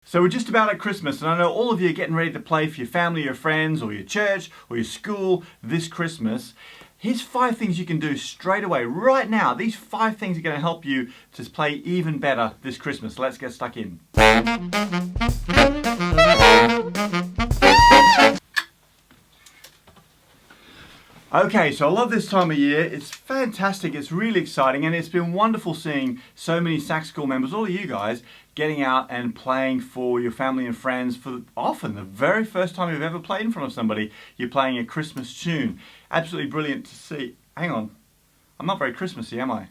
So we're just about at Christmas, and I know all of you are getting ready to play for your family, your friends, or your church, or your school this Christmas. Here's 5 things you can do straight away, right now. These 5 things are going to help you to play even better this Christmas. Let's get stuck in. Okay, so I love this time of year. It's fantastic, it's really exciting, and it's been wonderful seeing so many Sax School members, all of you guys, getting out and playing for your family and friends for often the very first time you've ever played in front of somebody. You're playing a Christmas tune. Absolutely brilliant to see. Hang on, I'm not very Christmassy, am I?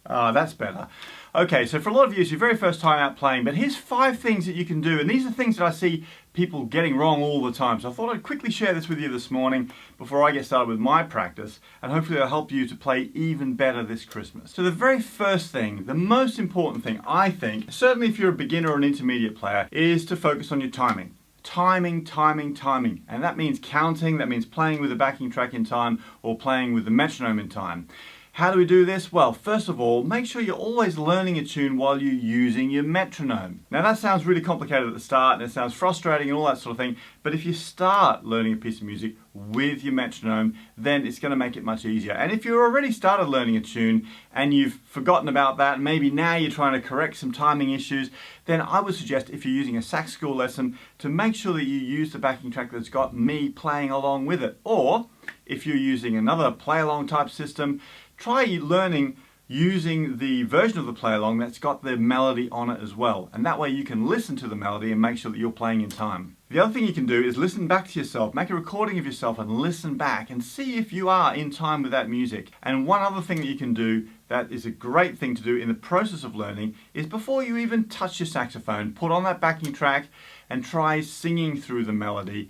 Ah, that's better. Okay, so for a lot of you, it's your very first time out playing, but here's 5 things that you can do, and these are things that I see people getting wrong all the time. So I thought I'd quickly share this with you this morning before I get started with my practice, and hopefully it'll help you to play even better this Christmas. So the very first thing, the most important thing, I think, certainly if you're a beginner or an intermediate player, is to focus on your timing. Timing, timing, timing. And that means counting, that means playing with the backing track in time or playing with the metronome in time. How do we do this? Well, first of all, make sure you're always learning a tune while you're using your metronome. Now that sounds really complicated at the start and it sounds frustrating and all that sort of thing, but if you start learning a piece of music with your metronome, then it's going to make it much easier. And if you've already started learning a tune and you've forgotten about that, maybe now you're trying to correct some timing issues, then I would suggest if you're using a sax school lesson to make sure that you use the backing track that's got me playing along with it. Or if you're using another play-along type system, try learning using the version of the play-along that's got the melody on it as well. And that way you can listen to the melody and make sure that you're playing in time. The other thing you can do is listen back to yourself, make a recording of yourself and listen back and see if you are in time with that music. And one other thing that you can do that is a great thing to do in the process of learning is before you even touch your saxophone, put on that backing track and try singing through the melody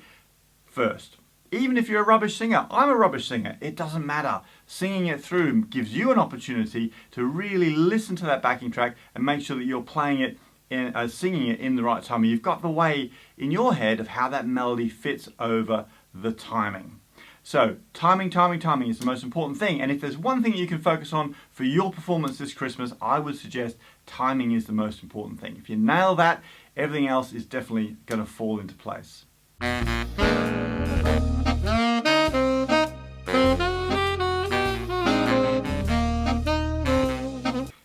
first. Even if you're a rubbish singer, I'm a rubbish singer, it doesn't matter. Singing it through gives you an opportunity to really listen to that backing track and make sure that you're playing it, singing it in the right time. You've got the way in your head of how that melody fits over the timing. So timing, timing, timing is the most important thing. And if there's one thing you can focus on for your performance this Christmas, I would suggest timing is the most important thing. If you nail that, everything else is definitely going to fall into place.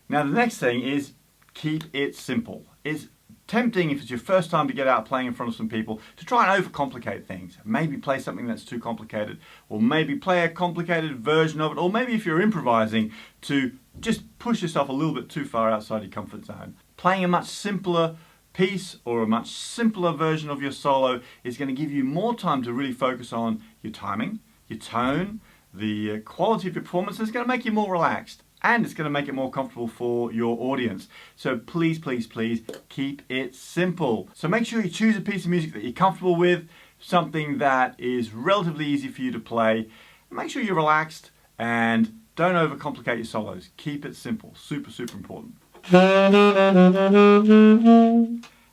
Now the next thing is keep it simple. It's tempting if it's your first time to get out playing in front of some people to try and overcomplicate things. Maybe play something that's too complicated, or maybe play a complicated version of it, or maybe if you're improvising to just push yourself a little bit too far outside your comfort zone. Playing a much simpler piece or a much simpler version of your solo is going to give you more time to really focus on your timing, your tone, the quality of your performance. It's going to make you more relaxed. And it's going to make it more comfortable for your audience. So please, please, please keep it simple. So make sure you choose a piece of music that you're comfortable with, something that is relatively easy for you to play. Make sure you're relaxed and don't overcomplicate your solos. Keep it simple. Super, super important.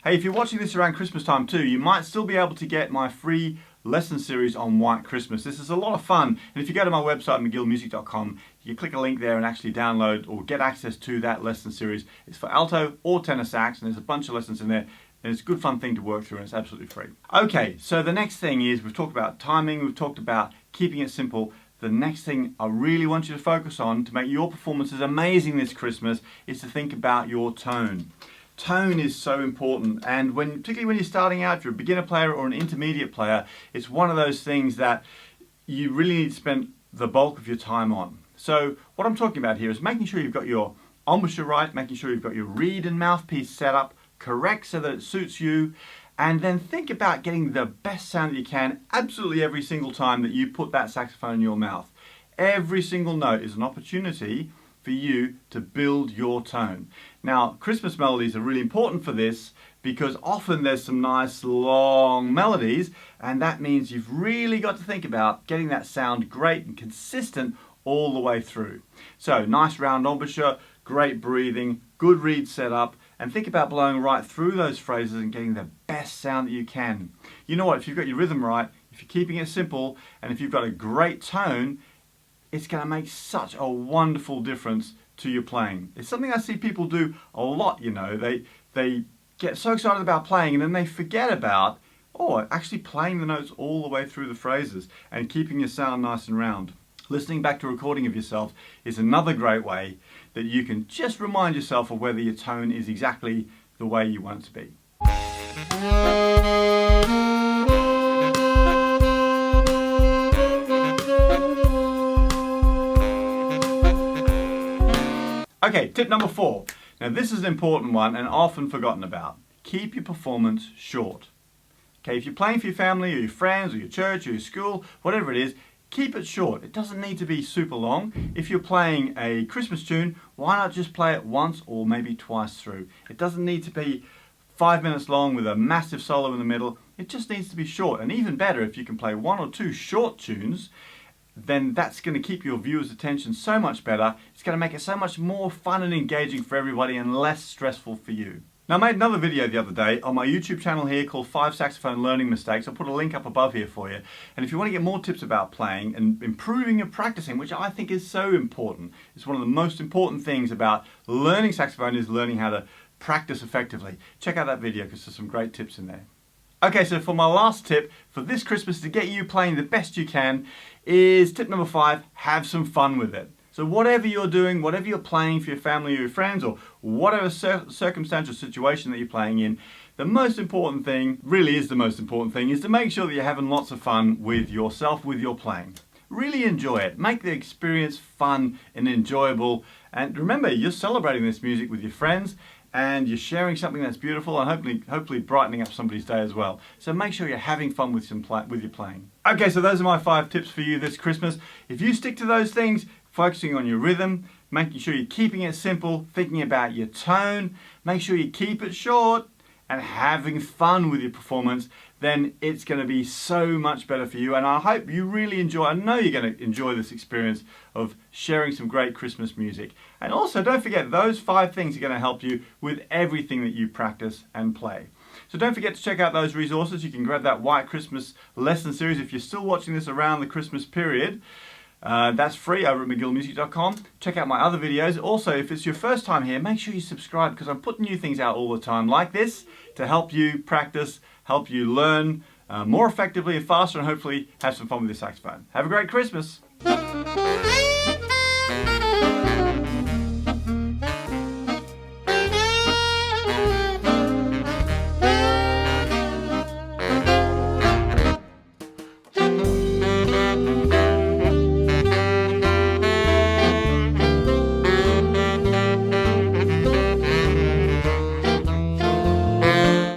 Hey, if you're watching this around Christmas time too, you might still be able to get my free lesson series on White Christmas. This is a lot of fun, and if you go to my website mcgillmusic.com, you can click a link there and actually download or get access to that lesson series. It's for alto or tenor sax, and there's a bunch of lessons in there, and it's a good fun thing to work through, and it's absolutely free. Okay, so the next thing is, we've talked about timing, we've talked about keeping it simple. The next thing I really want you to focus on to make your performances amazing this Christmas is to think about your tone. Tone is so important, and particularly when you're starting out, if you're a beginner player or an intermediate player, it's one of those things that you really need to spend the bulk of your time on. So what I'm talking about here is making sure you've got your embouchure right, making sure you've got your reed and mouthpiece set up correct so that it suits you, and then think about getting the best sound that you can absolutely every single time that you put that saxophone in your mouth. Every single note is an opportunity for you to build your tone. Now, Christmas melodies are really important for this because often there's some nice long melodies, and that means you've really got to think about getting that sound great and consistent all the way through. So, nice round embouchure, great breathing, good reed setup, and think about blowing right through those phrases and getting the best sound that you can. You know what, if you've got your rhythm right, if you're keeping it simple, and if you've got a great tone, it's going to make such a wonderful difference to your playing. It's something I see people do a lot, you know. They get so excited about playing and then they forget about, actually playing the notes all the way through the phrases and keeping your sound nice and round. Listening back to a recording of yourself is another great way that you can just remind yourself of whether your tone is exactly the way you want it to be. Okay, tip number 4. Now this is an important one and often forgotten about. Keep your performance short. Okay, if you're playing for your family or your friends or your church or your school, whatever it is, keep it short. It doesn't need to be super long. If you're playing a Christmas tune, why not just play it once or maybe twice through? It doesn't need to be 5 minutes long with a massive solo in the middle. It just needs to be short. And even better, if you can play 1 or 2 short tunes, then that's going to keep your viewers' attention so much better. It's going to make it so much more fun and engaging for everybody and less stressful for you. Now, I made another video the other day on my YouTube channel here called 5 Saxophone Learning Mistakes. I'll put a link up above here for you. And if you want to get more tips about playing and improving your practicing, which I think is so important, it's one of the most important things about learning saxophone is learning how to practice effectively. Check out that video because there's some great tips in there. Okay, so for my last tip for this Christmas to get you playing the best you can is tip number 5, have some fun with it. So whatever you're doing, whatever you're playing for your family or your friends, or whatever circumstantial situation that you're playing in, the most important thing, really is the most important thing, is to make sure that you're having lots of fun with yourself, with your playing. Really enjoy it. Make the experience fun and enjoyable. And remember, you're celebrating this music with your friends and you're sharing something that's beautiful and hopefully brightening up somebody's day as well. So make sure you're having fun with your playing. Okay, so those are my 5 tips for you this Christmas. If you stick to those things, focusing on your rhythm, making sure you're keeping it simple, thinking about your tone, make sure you keep it short, and having fun with your performance, then it's going to be so much better for you. And I hope you really enjoy, I know you're going to enjoy this experience of sharing some great Christmas music. And also don't forget, those 5 things are going to help you with everything that you practice and play. So don't forget to check out those resources. You can grab that White Christmas lesson series if you're still watching this around the Christmas period. That's free over at McGillmusic.com. Check out my other videos. Also, if it's your first time here, make sure you subscribe because I'm putting new things out all the time like this to help you practice, help you learn more effectively and faster, and hopefully have some fun with your saxophone. Have a great Christmas.